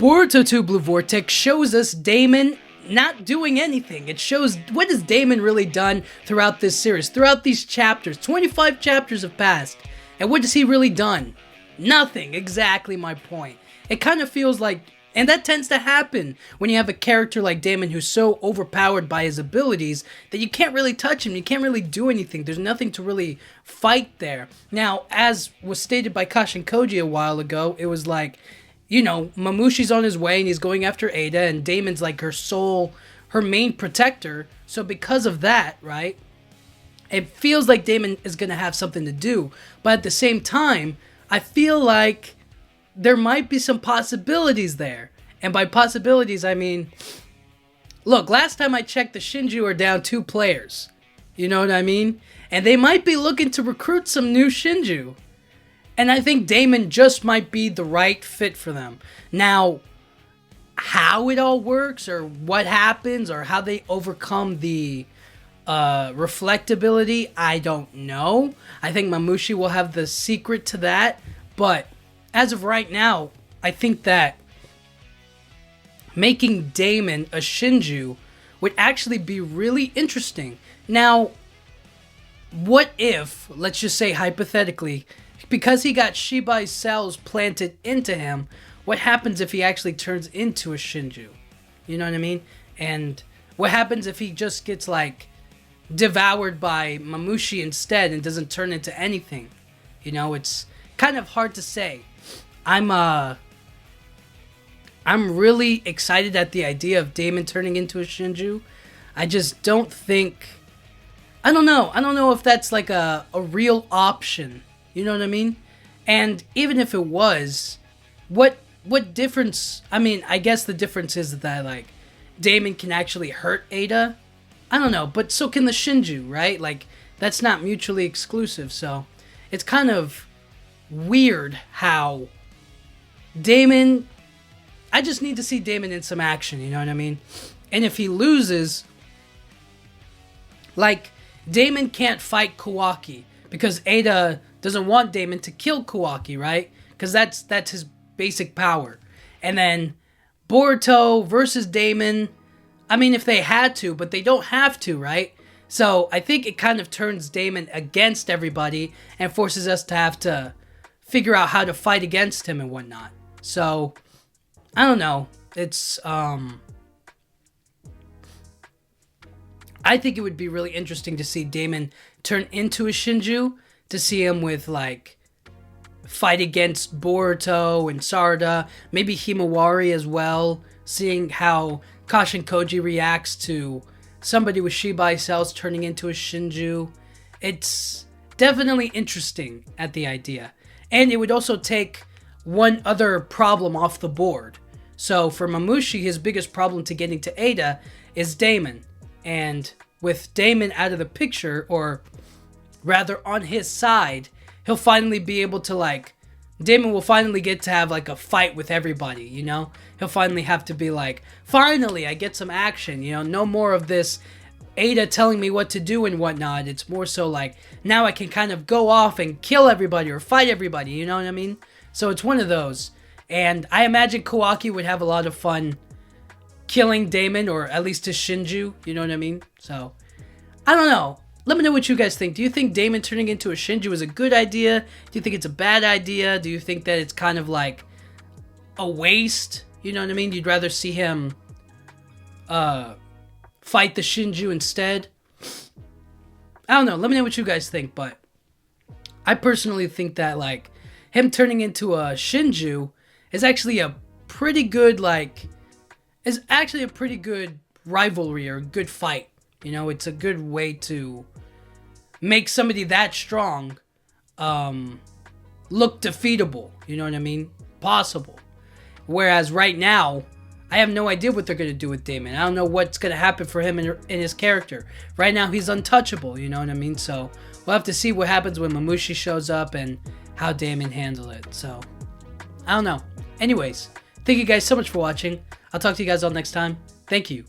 Boruto 2 Blue Vortex shows us Daemon not doing anything. It shows what has Daemon really done throughout this series, throughout these chapters. 25 chapters have passed, and what has he really done? Nothing. Exactly my point. It kind of feels like, and that tends to happen when you have a character like Daemon who's so overpowered by his abilities that you can't really touch him. You can't really do anything. There's nothing to really fight there. Now, as was stated by Kashin Koji a while ago, it was like, you know, Mamushi's on his way and he's going after Ada, and Daemon's like her main protector. So because of that, right, it feels like Daemon is going to have something to do. But at the same time, I feel like there might be some possibilities there. And by possibilities, I mean, look, last time I checked, the Shinju are down 2 players. You know what I mean? And they might be looking to recruit some new Shinju. And I think Daemon just might be the right fit for them. Now, how it all works, or what happens, or how they overcome the reflectability, I don't know. I think Mamushi will have the secret to that. But as of right now, I think that making Daemon a Shinju would actually be really interesting. Now, what if, let's just say hypothetically, because he got Shibai cells planted into him, what happens if he actually turns into a Shinju? You know what I mean? And what happens if he just gets, like, devoured by Mamushi instead and doesn't turn into anything? You know, it's kind of hard to say. I'm really excited at the idea of Daemon turning into a Shinju. I just don't think, I don't know if that's like a real option. You know what I mean? And even if it was, what difference? I mean, I guess the difference is that, like, Daemon can actually hurt Ada. I don't know, but so can the Shinju, right? Like, that's not mutually exclusive. So it's kind of weird how Daemon, I just need to see Daemon in some action, you know what I mean? And if he loses, like, Daemon can't fight Kawaki because Ada doesn't want Daemon to kill Kawaki, right? Because that's his basic power. And then Boruto versus Daemon, I mean, if they had to, but they don't have to, right? So I think it kind of turns Daemon against everybody and forces us to have to figure out how to fight against him and whatnot. So, I don't know. It's, I think it would be really interesting to see Daemon turn into a Shinju, to see him with, like, fight against Boruto and Sarada, maybe Himawari as well, seeing how Kashin Koji reacts to somebody with Shibai cells turning into a Shinju. It's definitely interesting at the idea. And it would also take one other problem off the board. So for Mamushi, his biggest problem to getting to Ada is Daemon. And with Daemon out of the picture, or rather on his side, he'll finally be able to, like, Daemon will finally get to have, like, a fight with everybody, you know? He'll finally have to be like, finally, I get some action, you know? No more of this Ada telling me what to do and whatnot. It's more so like, now I can kind of go off and kill everybody or fight everybody, you know what I mean? So it's one of those. And I imagine Kawaki would have a lot of fun killing Daemon, or at least his Shinju, you know what I mean? So, I don't know. Let me know what you guys think. Do you think Daemon turning into a Shinju is a good idea? Do you think it's a bad idea? Do you think that it's kind of like a waste? You know what I mean? You'd rather see him fight the Shinju instead? I don't know. Let me know what you guys think, but I personally think that, like, him turning into a Shinju is actually a pretty good, like, is actually a pretty good rivalry or a good fight. You know, it's a good way to make somebody that strong look defeatable. You know what I mean? Possible. Whereas right now, I have no idea what they're going to do with Daemon. I don't know what's going to happen for him in his character. Right now, he's untouchable. You know what I mean? So we'll have to see what happens when Mamushi shows up and how Daemon handle it. So, I don't know. Anyways, thank you guys so much for watching. I'll talk to you guys all next time. Thank you.